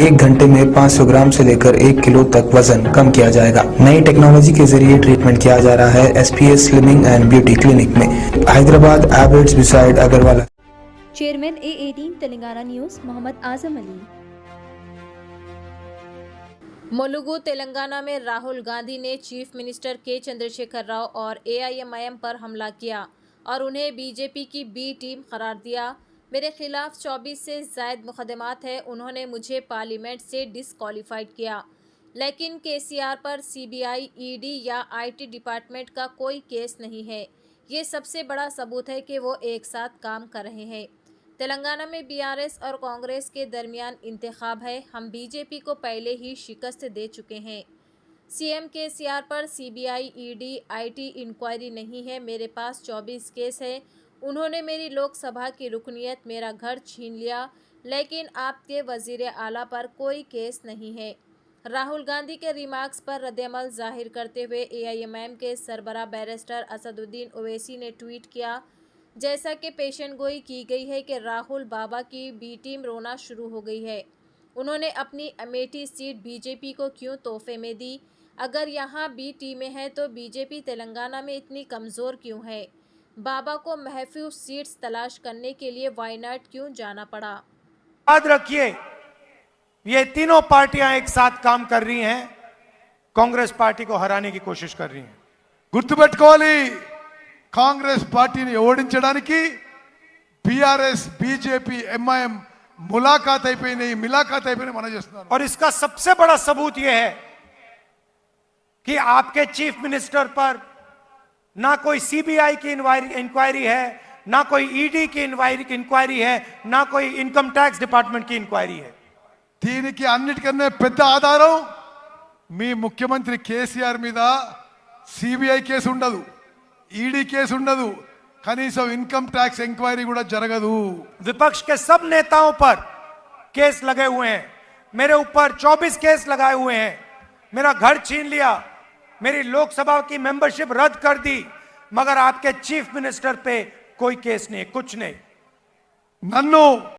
एक घंटे में 500 ग्राम से लेकर 1 किलो तक वजन कम किया जाएगा। नई टेक्नोलॉजी के जरिए ट्रीटमेंट किया जा रहा है SPS slimming and beauty clinic में, हैदराबाद एबर्ट्स beside Agarwala. Chairman A18 Telangana news Mohammad Azam Ali. Mulugu Telangana में राहुल गांधी ने चीफ मिनिस्टर के चंद्रशेखर राव और AIMIM पर हमला किया और उन्हें बीजेपी की बी टीम करार दिया। मेरे खिलाफ 24 से ज़ायद मुकदमात है। उन्होंने मुझे पार्लियामेंट से डिसक्वालीफाइड किया, लेकिन केसीआर पर CBI, ED या IT डिपार्टमेंट का कोई केस नहीं है। ये सबसे बड़ा सबूत है कि वो एक साथ काम कर रहे हैं। तेलंगाना में BRS और कांग्रेस के दरमियान इंतखाब है। हम बीजेपी को पहले ही शिकस्त दे चुके हैं। CM केसीआर पर CBI, ED, IT इंक्वायरी नहीं है। मेरे पास 24 केस है। उन्होंने मेरी लोकसभा की रुकनीत, मेरा घर छीन लिया, लेकिन आपके वजीर आला पर कोई केस नहीं है। राहुल गांधी के रिमार्क्स पर रद्दअमल जाहिर करते हुए AIMIM के सरबराह बैरिस्टर असदुद्दीन ओवैसी ने ट्वीट किया, जैसा कि पेशन गोई की गई है कि राहुल बाबा की बी टीम रोना शुरू हो गई है। उन्होंने अपनी अमेठी सीट बीजेपी को क्यों तोहफे में दी? अगर यहाँ बी टीमें हैं तो बीजेपी तेलंगाना में इतनी कमज़ोर क्यों है? बाबा को महफूज सीट्स तलाश करने के लिए वायनाड क्यों जाना पड़ा? याद रखिए, ये तीनों पार्टियां एक साथ काम कर रही हैं, कांग्रेस पार्टी को हराने की कोशिश कर रही हैं। గుర్తుపెట్టుకోవాలి, కాంగ్రెస్ పార్టీని ఓడించడానికి బీఆర్ఎస్ బీజేపీ ఎంఐఎం ములాఖాత్ అయిపోయినాయి, మిలాఖాత్ అయిపోయినాయి మనం చేస్తున్నారు। और इसका सबसे बड़ा सबूत यह है कि आपके चीफ मिनिस्टर पर ना कोई CBI की इंक्वायरी है, ना कोई ED की इंक्वायरी है, ना कोई इनकम टैक्स डिपार्टमेंट की इंक्वायरी है। దీనికి అన్నిటికన్నా పెద్ద ఆధారం మీ ముఖ్యమంత్రి కేసీఆర్ మీద సిబిఐ కేసు ఉండదు, ఈడీ కేసు ఉండదు, కనీసం ఇన్కమ్ ట్యాక్స్ ఎంక్వైరీ కూడా జరగదు। विपक्ष के सब नेताओं पर केस लगे हुए हैं। मेरे ऊपर 24 केस लगाए हुए हैं। मेरा घर छीन लिया, मेरी लोकसभा की मेंबरशिप रद्द कर दी, मगर आपके चीफ मिनिस्टर पे कोई केस नहीं, कुछ नहीं। నన్ను